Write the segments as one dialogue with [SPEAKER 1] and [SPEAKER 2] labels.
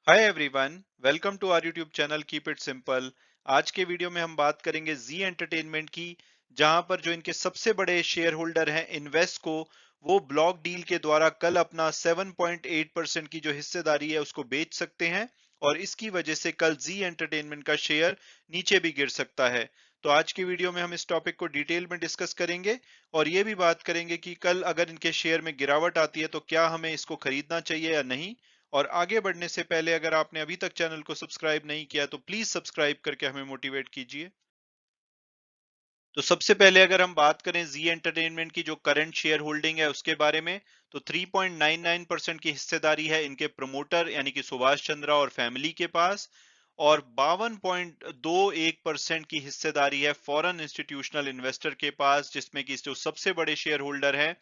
[SPEAKER 1] Hi everyone, welcome to our YouTube channel keep it simple. आज के video में हम बात करेंगे जी एंटरटेनमेंट की, जहां पर जो इनके सबसे बड़े शेयर होल्डर हैं इन्वेस्को, वो ब्लॉक डील के द्वारा कल अपना 7.8% की जो हिस्सेदारी है उसको बेच सकते हैं। और इसकी वजह से कल जी एंटरटेनमेंट का शेयर नीचे भी गिर सकता है। तो आज की वीडियो में हम इस टॉपिक को डिटेल में डिस्कस करेंगे और ये भी बात करेंगे कि कल अगर इनके शेयर में गिरावट आती है तो क्या हमें इसको खरीदना चाहिए या नहीं। और आगे बढ़ने से पहले अगर आपने अभी तक चैनल को सब्सक्राइब नहीं किया तो प्लीज सब्सक्राइब करके हमें मोटिवेट कीजिए। तो सबसे पहले अगर हम बात करें जी एंटरटेनमेंट की जो करंट शेयर होल्डिंग है उसके बारे में, तो 3.99% की हिस्सेदारी है इनके प्रमोटर यानी कि सुभाष चंद्रा और फैमिली के पास। और 52.21% की हिस्सेदारी है फॉरेन इंस्टीट्यूशनल इन्वेस्टर के पास, जिसमें कि जो सबसे बड़े शेयर होल्डर हैं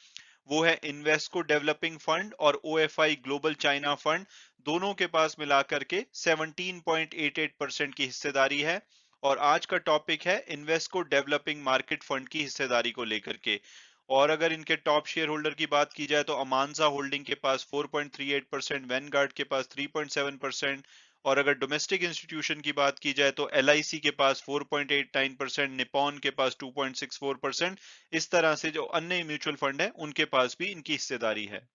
[SPEAKER 1] वो है इन्वेस्को डेवलपिंग फंड और ओएफआई ग्लोबल चाइना फंड। दोनों के पास मिलाकर के 17.88% की हिस्सेदारी है। और आज का टॉपिक है इन्वेस्को डेवलपिंग मार्केट फंड की हिस्सेदारी को लेकर के। और अगर इनके टॉप शेयर होल्डर की बात की जाए तो अमानजा होल्डिंग के पास 4.38%, वैनगार्ड के पास 3.7%। और अगर डोमेस्टिक इंस्टीट्यूशन की बात की जाए तो एलआईसी के पास 4.89%, निपॉन के पास 2.64%। इस तरह से जो अन्य म्यूचुअल फंड है उनके पास भी इनकी हिस्सेदारी है।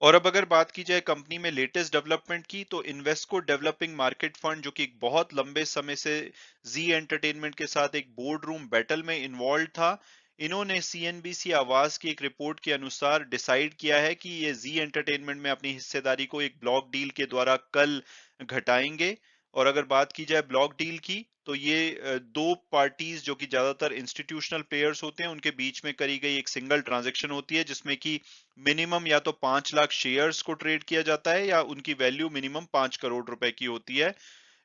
[SPEAKER 1] और अब अगर बात की जाए कंपनी में लेटेस्ट डेवलपमेंट की, तो इन्वेस्को डेवलपिंग मार्केट फंड जो कि एक बहुत लंबे समय से जी एंटरटेनमेंट के साथ एक बोर्ड रूम बैटल में इन्वॉल्व था, इन्होंने सीएनबीसी आवाज की एक रिपोर्ट के अनुसार डिसाइड किया है कि ये जी एंटरटेनमेंट में अपनी हिस्सेदारी को एक ब्लॉक डील के द्वारा कल घटाएंगे। और अगर बात की जाए ब्लॉक डील की, तो ये दो पार्टीज जो कि ज्यादातर इंस्टीट्यूशनल प्लेयर्स होते हैं उनके बीच में करी गई एक सिंगल ट्रांजैक्शन होती है, जिसमें कि मिनिमम या तो 5 लाख शेयर्स को ट्रेड किया जाता है या उनकी वैल्यू मिनिमम 5 करोड़ रुपए की होती है।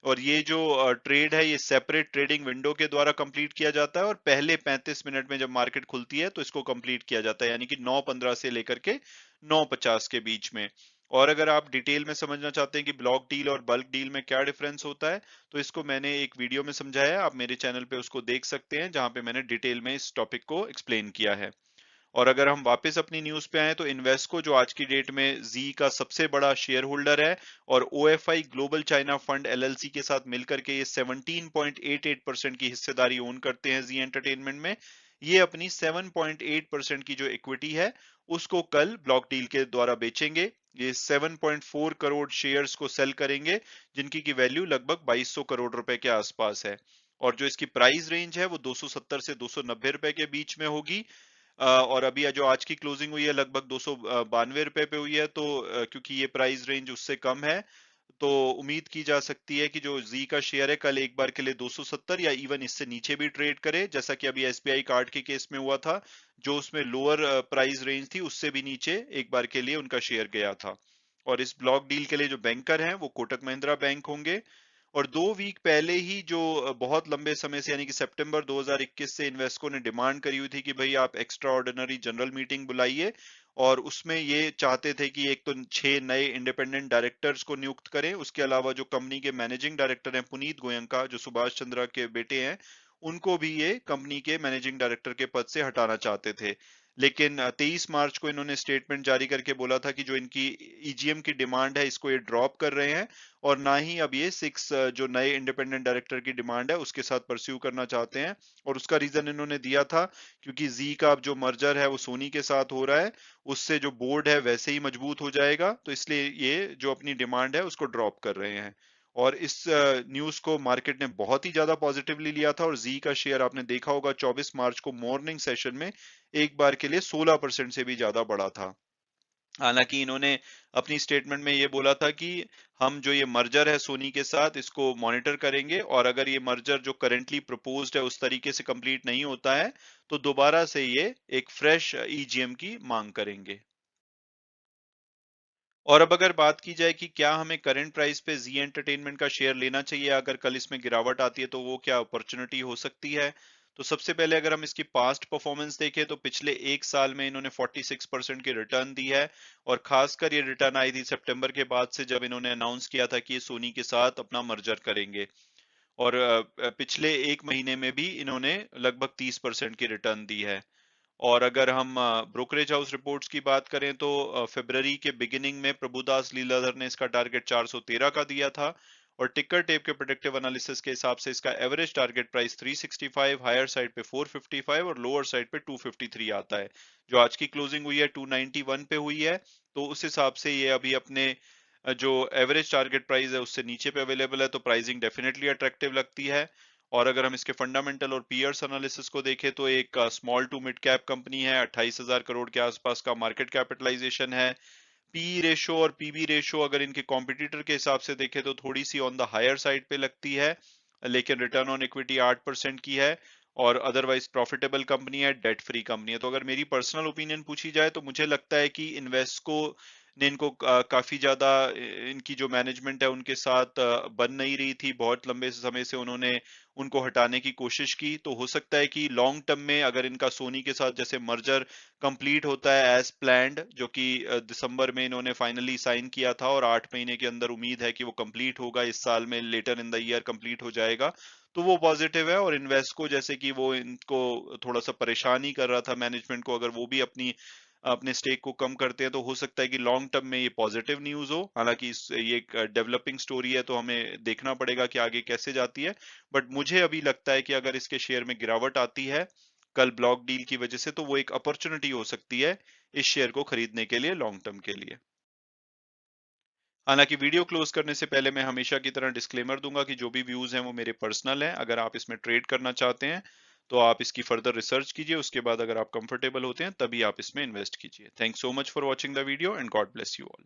[SPEAKER 1] और ये जो ट्रेड है ये सेपरेट ट्रेडिंग विंडो के द्वारा कंप्लीट किया जाता है और पहले 35 मिनट में जब मार्केट खुलती है तो इसको कंप्लीट किया जाता है, यानी कि 9:15 से लेकर के 9:50 के बीच में। और अगर आप डिटेल में समझना चाहते हैं कि ब्लॉक डील और बल्क डील में क्या डिफरेंस होता है, तो इसको मैंने एक वीडियो में समझाया है, आप मेरे चैनल पे उसको देख सकते हैं जहां पे मैंने डिटेल में इस टॉपिक को एक्सप्लेन किया है। और अगर हम वापस अपनी न्यूज पे आए तो इन्वेस्को जो आज की डेट में जी का सबसे बड़ा शेयर होल्डर है और ओएफआई ग्लोबल चाइना फंड एलएलसी के साथ मिलकर के ये 17.88% की हिस्सेदारी ओन करते हैं जी एंटरटेनमेंट में। ये अपनी 7.8% की जो इक्विटी है उसको कल ब्लॉक डील के द्वारा बेचेंगे। ये 7.4 करोड़ शेयर्स को सेल करेंगे, जिनकी की वैल्यू लगभग 2200 करोड़ रुपए के आसपास है। और जो इसकी प्राइस रेंज है वो 270 से 290 रुपए के बीच में होगी। और अभी जो आज की क्लोजिंग हुई है लगभग 292 रुपए पे हुई है, तो क्योंकि ये प्राइस रेंज उससे कम है, तो उम्मीद की जा सकती है कि जो जी का शेयर है कल एक बार के लिए 270 या इवन इससे नीचे भी ट्रेड करे, जैसा कि अभी एसबीआई कार्ड के केस में हुआ था, जो उसमें लोअर प्राइस रेंज थी उससे भी नीचे एक बार के लिए उनका शेयर गया था। और इस ब्लॉक डील के लिए जो बैंकर हैं वो कोटक महिंद्रा बैंक होंगे। और 2 वीक पहले ही जो बहुत लंबे समय से यानी कि सितंबर 2021 से इन्वेस्को ने डिमांड करी हुई थी कि भाई आप एक्स्ट्रा ऑर्डिनरी जनरल मीटिंग बुलाइए, और उसमें ये चाहते थे कि एक तो 6 नए इंडिपेंडेंट डायरेक्टर्स को नियुक्त करें, उसके अलावा जो कंपनी के मैनेजिंग डायरेक्टर हैं पुनीत गोयंका जो सुभाष चंद्रा के बेटे हैं, उनको भी ये कंपनी के मैनेजिंग डायरेक्टर के पद से हटाना चाहते थे। लेकिन 23 मार्च को इन्होंने स्टेटमेंट जारी करके बोला था कि जो इनकी ईजीएम की डिमांड है इसको ये ड्रॉप कर रहे हैं, और ना ही अब ये 6 जो नए इंडिपेंडेंट डायरेक्टर की डिमांड है उसके साथ परस्यू करना चाहते हैं। और उसका रीजन इन्होंने दिया था क्योंकि जी का अब जो मर्जर है वो सोनी के साथ हो रहा है, उससे जो बोर्ड है वैसे ही मजबूत हो जाएगा, तो इसलिए ये जो अपनी डिमांड है उसको ड्रॉप कर रहे हैं। और इस न्यूज को मार्केट ने बहुत ही ज्यादा पॉजिटिवली लिया था, और जी का शेयर आपने देखा होगा 24 मार्च को मॉर्निंग सेशन में एक बार के लिए 16% से भी ज्यादा बढ़ा था। हालांकि इन्होंने अपनी स्टेटमेंट में ये बोला था कि हम जो ये मर्जर है सोनी के साथ इसको मॉनिटर करेंगे, और अगर ये मर्जर जो करेंटली प्रपोज्ड है उस तरीके से कंप्लीट नहीं होता है तो दोबारा से ये एक फ्रेश ईजीएम की मांग करेंगे। और अब अगर बात की जाए कि क्या हमें करंट प्राइस पे जी एंटरटेनमेंट का शेयर लेना चाहिए, अगर कल इसमें गिरावट आती है तो वो क्या अपॉर्चुनिटी हो सकती है। तो सबसे पहले अगर हम इसकी पास्ट परफॉर्मेंस देखें तो पिछले एक साल में इन्होंने 46% की रिटर्न दी है। और खासकर ये रिटर्न आई थी सितंबर के बाद से, जब इन्होंने अनाउंस किया था कि ये सोनी के साथ अपना मर्जर करेंगे। और पिछले एक महीने में भी इन्होंने लगभग 30% की रिटर्न दी है। और अगर हम ब्रोकरेज हाउस रिपोर्ट्स की बात करें तो फरवरी के बिगिनिंग में प्रभुदास लीलाधर ने इसका टारगेट 413 का दिया था, और टिकर टेप के प्रोडक्टिव एनालिसिस के हिसाब से इसका average target price 365, higher side पे 455 और लोअर साइड पे 253 आता है। जो आज की क्लोजिंग हुई है 291 पे हुई है, तो उस हिसाब से ये अभी अपने जो एवरेज टारगेट प्राइस है उससे नीचे पे अवेलेबल है, तो प्राइसिंग डेफिनेटली अट्रैक्टिव लगती है। और अगर हम इसके फंडामेंटल और पीयर्स एनालिसिस को देखें तो एक small to mid cap company है, 28,000 करोड़ के आसपास का मार्केट कैपिटलाइजेशन है। पी रेशो और पीबी रेशो अगर इनके कॉम्पिटिटर के हिसाब से देखें तो थोड़ी सी ऑन द हायर साइड पे लगती है, लेकिन रिटर्न ऑन इक्विटी 8% की है, और अदरवाइज प्रॉफिटेबल कंपनी है, डेट फ्री कंपनी है। तो अगर मेरी पर्सनल ओपिनियन पूछी जाए तो मुझे लगता है कि इन्वेस्को ने इनको काफी ज्यादा इनकी जो मैनेजमेंट है उनके साथ बन नहीं रही थी, बहुत लंबे समय से उन्होंने उनको हटाने की कोशिश की। तो हो सकता है कि लॉन्ग टर्म में अगर इनका सोनी के साथ जैसे मर्जर कंप्लीट होता है एज प्लान्ड, जो कि दिसंबर में इन्होंने फाइनली साइन किया था, और 8 महीने के अंदर उम्मीद है कि वो कंप्लीट होगा, इस साल में later in the year complete हो जाएगा, तो वो पॉजिटिव है। और इन्वेस्को जैसे कि वो इनको थोड़ा सा परेशान ही कर रहा था मैनेजमेंट को, अगर वो भी अपने स्टेक को कम करते हैं तो हो सकता है कि लॉन्ग टर्म में ये पॉजिटिव न्यूज हो। हालांकि ये एक डेवलपिंग स्टोरी है, तो हमें देखना पड़ेगा कि आगे कैसे जाती है। बट मुझे अभी लगता है कि अगर इसके शेयर में गिरावट आती है कल ब्लॉक डील की वजह से, तो वो एक अपॉर्चुनिटी हो सकती है इस शेयर को खरीदने के लिए लॉन्ग टर्म के लिए। हालांकि वीडियो क्लोज करने से पहले मैं हमेशा की तरह डिस्क्लेमर दूंगा कि जो भी व्यूज हैं वो मेरे पर्सनल हैं। अगर आप इसमें ट्रेड करना चाहते हैं तो आप इसकी फर्दर रिसर्च कीजिए, उसके बाद अगर आप कंफर्टेबल होते हैं तभी आप इसमें इन्वेस्ट कीजिए। Thanks so much for watching the video and God bless you all.